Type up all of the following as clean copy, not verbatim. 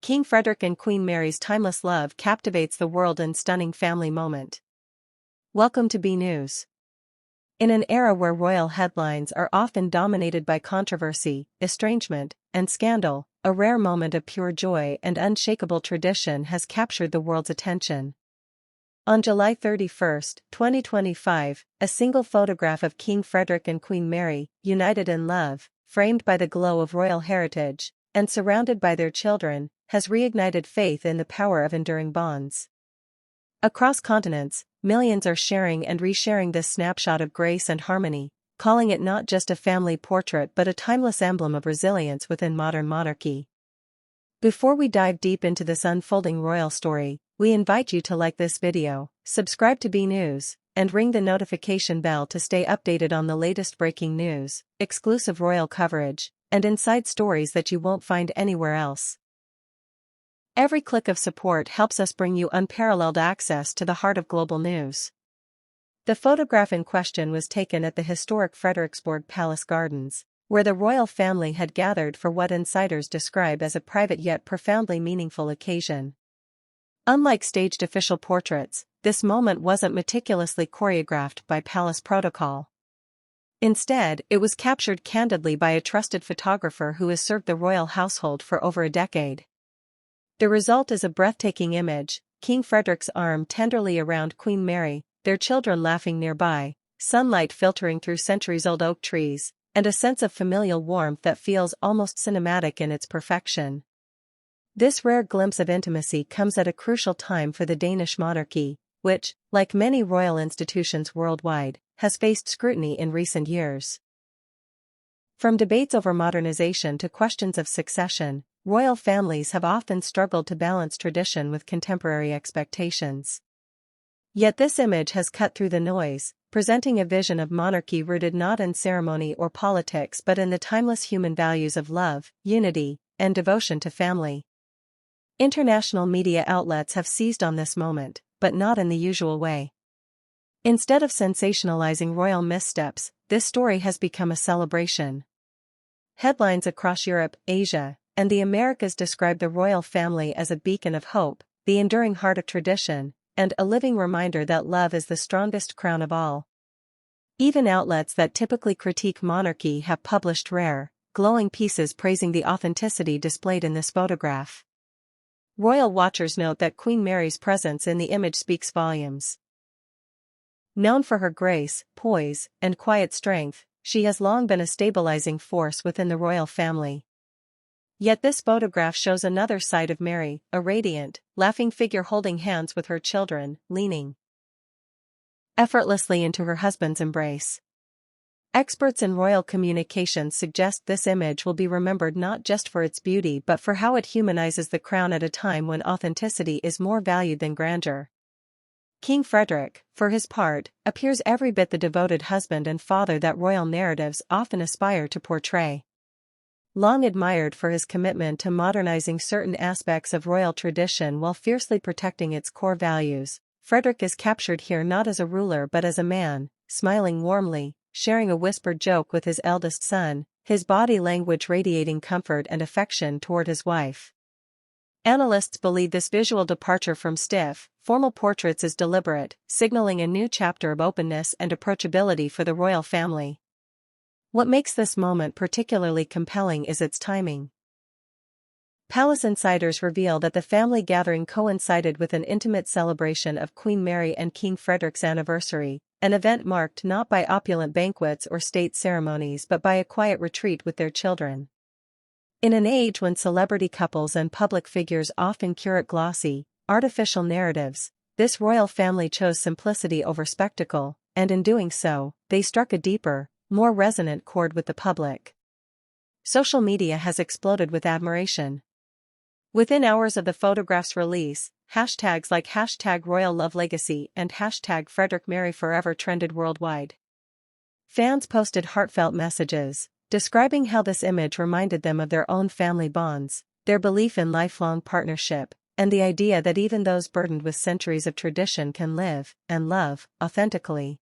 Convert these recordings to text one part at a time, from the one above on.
King Frederick and Queen Mary's timeless love captivates the world in stunning family moment. Welcome to BNEWS. In an era where royal headlines are often dominated by controversy, estrangement, and scandal, a rare moment of pure joy and unshakable tradition has captured the world's attention. On July 31, 2025, a single photograph of King Frederick and Queen Mary, united in love, framed by the glow of royal heritage, and surrounded by their children, has reignited faith in the power of enduring bonds. Across continents, millions are sharing and resharing this snapshot of grace and harmony, calling it not just a family portrait but a timeless emblem of resilience within modern monarchy. Before we dive deep into this unfolding royal story, we invite you to like this video, subscribe to BNews, and ring the notification bell to stay updated on the latest breaking news, exclusive royal coverage, and inside stories that you won't find anywhere else. Every click of support helps us bring you unparalleled access to the heart of global news. The photograph in question was taken at the historic Frederiksborg Palace Gardens, where the royal family had gathered for what insiders describe as a private yet profoundly meaningful occasion. Unlike staged official portraits, this moment wasn't meticulously choreographed by palace protocol. Instead, it was captured candidly by a trusted photographer who has served the royal household for over a decade. The result is a breathtaking image: King Frederick's arm tenderly around Queen Mary, their children laughing nearby, sunlight filtering through centuries-old oak trees, and a sense of familial warmth that feels almost cinematic in its perfection. This rare glimpse of intimacy comes at a crucial time for the Danish monarchy, which, like many royal institutions worldwide, has faced scrutiny in recent years. From debates over modernization to questions of succession, royal families have often struggled to balance tradition with contemporary expectations. Yet this image has cut through the noise, presenting a vision of monarchy rooted not in ceremony or politics but in the timeless human values of love, unity, and devotion to family. International media outlets have seized on this moment, but not in the usual way. Instead of sensationalizing royal missteps, this story has become a celebration. Headlines across Europe, Asia, and the Americas describe the royal family as a beacon of hope, the enduring heart of tradition, and a living reminder that love is the strongest crown of all. Even outlets that typically critique monarchy have published rare, glowing pieces praising the authenticity displayed in this photograph. Royal watchers note that Queen Mary's presence in the image speaks volumes. Known for her grace, poise, and quiet strength, she has long been a stabilizing force within the royal family. Yet this photograph shows another side of Mary, a radiant, laughing figure holding hands with her children, leaning effortlessly into her husband's embrace. Experts in royal communications suggest this image will be remembered not just for its beauty but for how it humanizes the crown at a time when authenticity is more valued than grandeur. King Frederick, for his part, appears every bit the devoted husband and father that royal narratives often aspire to portray. Long admired for his commitment to modernizing certain aspects of royal tradition while fiercely protecting its core values, Frederick is captured here not as a ruler but as a man, smiling warmly, sharing a whispered joke with his eldest son, his body language radiating comfort and affection toward his wife. Analysts believe this visual departure from stiff, formal portraits is deliberate, signaling a new chapter of openness and approachability for the royal family. What makes this moment particularly compelling is its timing. Palace insiders reveal that the family gathering coincided with an intimate celebration of Queen Mary and King Frederick's anniversary, an event marked not by opulent banquets or state ceremonies but by a quiet retreat with their children. In an age when celebrity couples and public figures often curate glossy, artificial narratives, this royal family chose simplicity over spectacle, and in doing so, they struck a deeper, more resonant chord with the public. Social media has exploded with admiration. Within hours of the photograph's release, hashtags like #RoyalLoveLegacy and #FrederickMaryForever trended worldwide. Fans posted heartfelt messages, describing how this image reminded them of their own family bonds, their belief in lifelong partnership, and the idea that even those burdened with centuries of tradition can live and love authentically.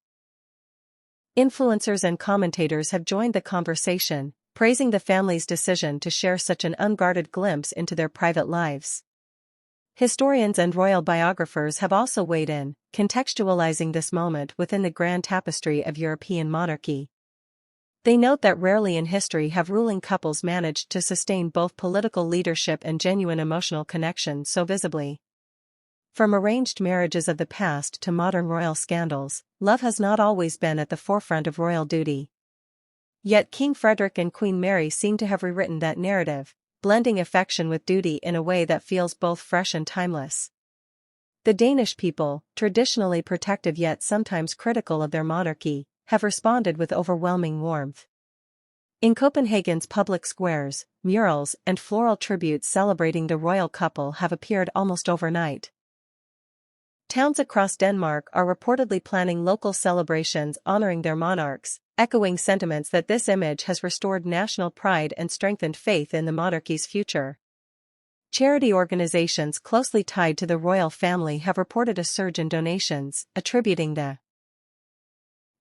Influencers and commentators have joined the conversation, praising the family's decision to share such an unguarded glimpse into their private lives. Historians and royal biographers have also weighed in, contextualizing this moment within the grand tapestry of European monarchy. They note that rarely in history have ruling couples managed to sustain both political leadership and genuine emotional connection so visibly. From arranged marriages of the past to modern royal scandals, love has not always been at the forefront of royal duty. Yet King Frederick and Queen Mary seem to have rewritten that narrative, blending affection with duty in a way that feels both fresh and timeless. The Danish people, traditionally protective yet sometimes critical of their monarchy, have responded with overwhelming warmth. In Copenhagen's public squares, murals and floral tributes celebrating the royal couple have appeared almost overnight. Towns across Denmark are reportedly planning local celebrations honoring their monarchs, echoing sentiments that this image has restored national pride and strengthened faith in the monarchy's future. Charity organizations closely tied to the royal family have reported a surge in donations, attributing the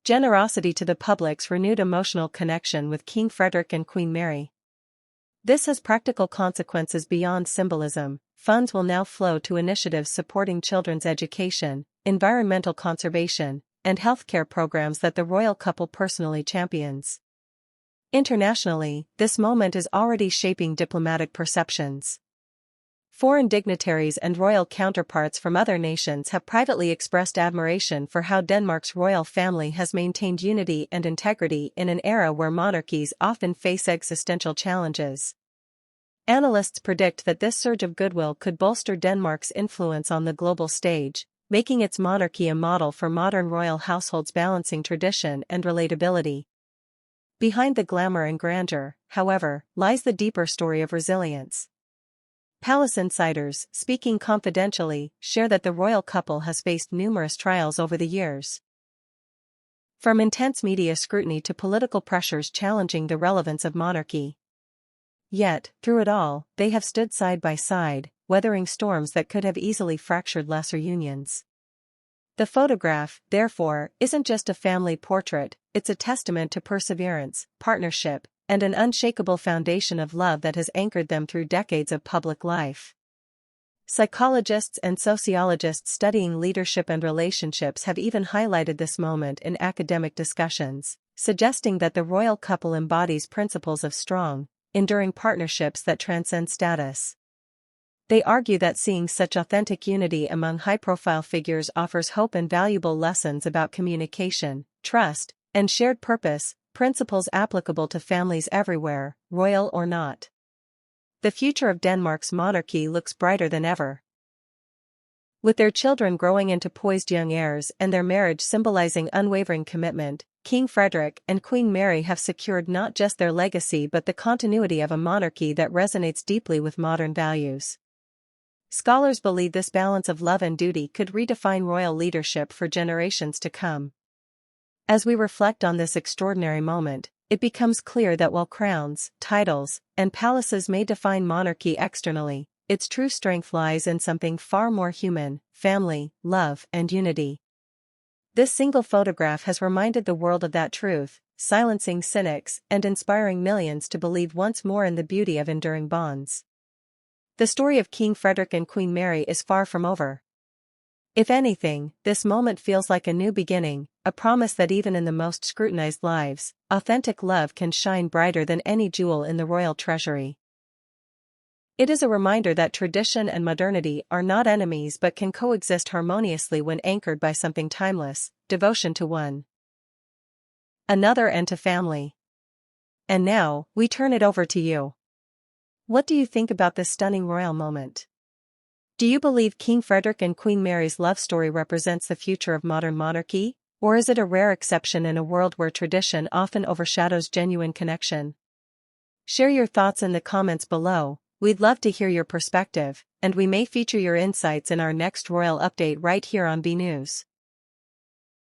generosity to the public's renewed emotional connection with King Frederik and Queen Mary. This has practical consequences beyond symbolism. Funds will now flow to initiatives supporting children's education, environmental conservation, and healthcare programs that the royal couple personally champions. Internationally, this moment is already shaping diplomatic perceptions. Foreign dignitaries and royal counterparts from other nations have privately expressed admiration for how Denmark's royal family has maintained unity and integrity in an era where monarchies often face existential challenges. Analysts predict that this surge of goodwill could bolster Denmark's influence on the global stage, making its monarchy a model for modern royal households balancing tradition and relatability. Behind the glamour and grandeur, however, lies the deeper story of resilience. Palace insiders, speaking confidentially, share that the royal couple has faced numerous trials over the years. From intense media scrutiny to political pressures challenging the relevance of monarchy. Yet, through it all, they have stood side by side, weathering storms that could have easily fractured lesser unions. The photograph, therefore, isn't just a family portrait, it's a testament to perseverance, partnership, and an unshakable foundation of love that has anchored them through decades of public life. Psychologists and sociologists studying leadership and relationships have even highlighted this moment in academic discussions, suggesting that the royal couple embodies principles of strong, enduring partnerships that transcend status. They argue that seeing such authentic unity among high-profile figures offers hope and valuable lessons about communication, trust, and shared purpose, principles applicable to families everywhere, royal or not. The future of Denmark's monarchy looks brighter than ever. With their children growing into poised young heirs and their marriage symbolizing unwavering commitment, King Frederick and Queen Mary have secured not just their legacy but the continuity of a monarchy that resonates deeply with modern values. Scholars believe this balance of love and duty could redefine royal leadership for generations to come. As we reflect on this extraordinary moment, it becomes clear that while crowns, titles, and palaces may define monarchy externally, its true strength lies in something far more human: family, love, and unity. This single photograph has reminded the world of that truth, silencing cynics and inspiring millions to believe once more in the beauty of enduring bonds. The story of King Frederick and Queen Mary is far from over. If anything, this moment feels like a new beginning, a promise that even in the most scrutinized lives, authentic love can shine brighter than any jewel in the royal treasury. It is a reminder that tradition and modernity are not enemies but can coexist harmoniously when anchored by something timeless: devotion to one another and to family. And now, we turn it over to you. What do you think about this stunning royal moment? Do you believe King Frederick and Queen Mary's love story represents the future of modern monarchy, or is it a rare exception in a world where tradition often overshadows genuine connection? Share your thoughts in the comments below. We'd love to hear your perspective, and we may feature your insights in our next royal update right here on BNEWS.